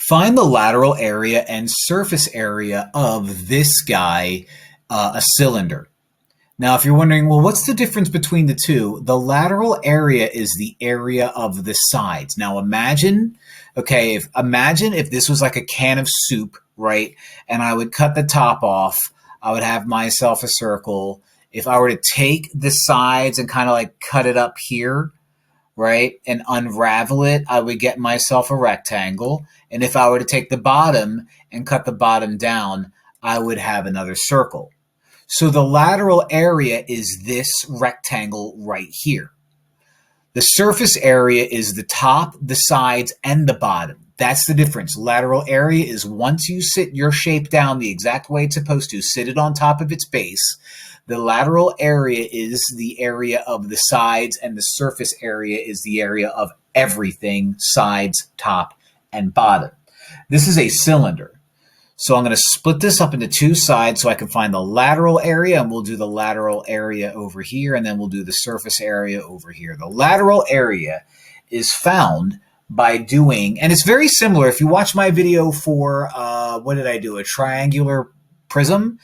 Find the lateral area and surface area of this guy, a cylinder. Now, if you're wondering, well, what's the difference between the two? The lateral area is the area of the sides. Now, imagine if this was like a can of soup, right? And I would cut the top off. I would have myself a circle. If I were to take the sides and kind of like cut it up here, right, and unravel it, I would get myself a rectangle. And if I were to take the bottom and cut the bottom down, I would have another circle. So the lateral area is this rectangle right here. The surface area is the top, the sides, and the bottom. That's the difference. Lateral area is once you sit your shape down the exact way it's supposed to, sit it on top of its base. The lateral area is the area of the sides, and the surface area is the area of everything, sides, top, and bottom. This is a cylinder. So I'm going to split this up into two sides so I can find the lateral area, and we'll do the lateral area over here, and then we'll do the surface area over here. The lateral area is found by doing, and it's very similar. If you watch my video for, what did I do, a triangular prism,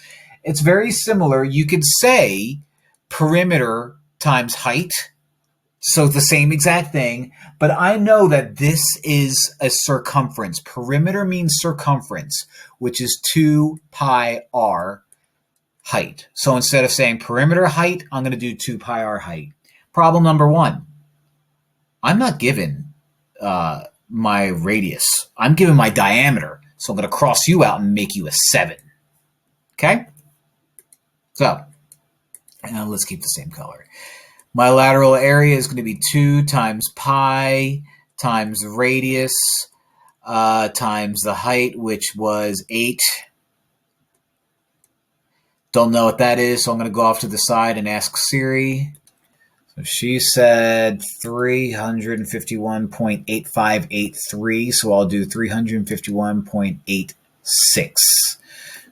it's very similar. You could say perimeter times height. So it's the same exact thing, but I know that this is a circumference. Perimeter means circumference, which is 2 pi r height. So instead of saying perimeter height, I'm going to do 2 pi r height. Problem number one, I'm not given my radius. I'm given my diameter. So I'm going to cross you out and make you a 7. Okay? So, and let's keep the same color. My lateral area is going to be 2 times pi times radius times the height, which was 8. Don't know what that is, so I'm going to go off to the side and ask Siri. So she said 351.8583, so I'll do 351.86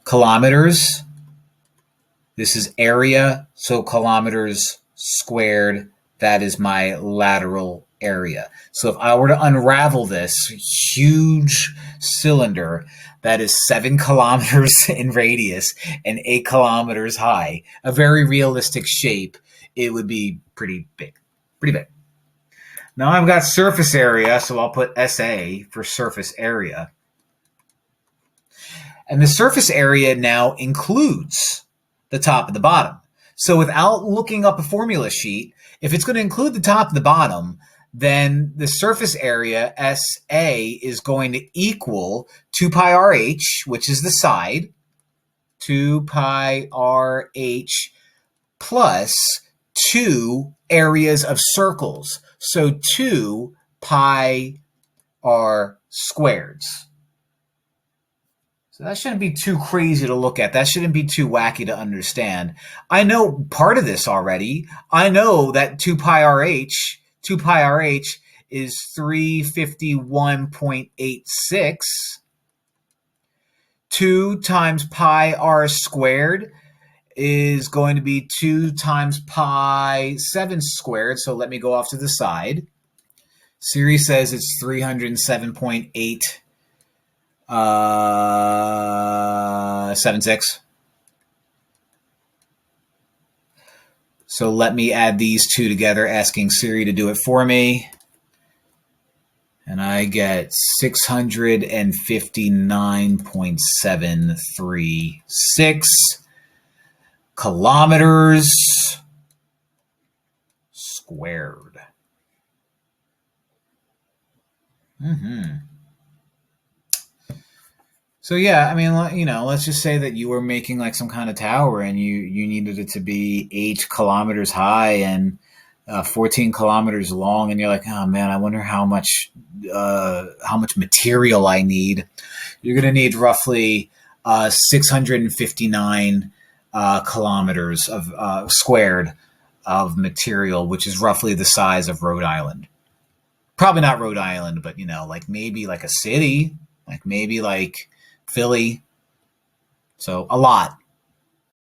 kilometers. This is area, so kilometers squared, that is my lateral area. So if I were to unravel this huge cylinder that is 7 kilometers in radius and 8 kilometers high, a very realistic shape, it would be pretty big. Pretty big. Now I've got surface area, so I'll put SA for surface area. And the surface area now includes the top and the bottom. So without looking up a formula sheet, if it's going to include the top and the bottom, then the surface area, SA, is going to equal 2 pi RH, which is the side, 2 pi RH plus 2 areas of circles. So 2 pi R squareds. So that shouldn't be too crazy to look at. That shouldn't be too wacky to understand. I know part of this already. I know that 2 pi RH is 351.86. 2 times pi r squared is going to be 2 times pi 7 squared. So let me go off to the side. Siri says it's 307.8. 76. So let me add these two together, asking Siri to do it for me. And I get 659.736 kilometers squared. So yeah, I mean, you know, let's just say that you were making like some kind of tower and you needed it to be 8 kilometers high and 14 kilometers long, and you're like, oh man, I wonder how much material I need. You're going to need roughly 659 kilometers of squared of material, which is roughly the size of Rhode Island. Probably not Rhode Island, but you know, like maybe like a city, like maybe like Philly. So a lot.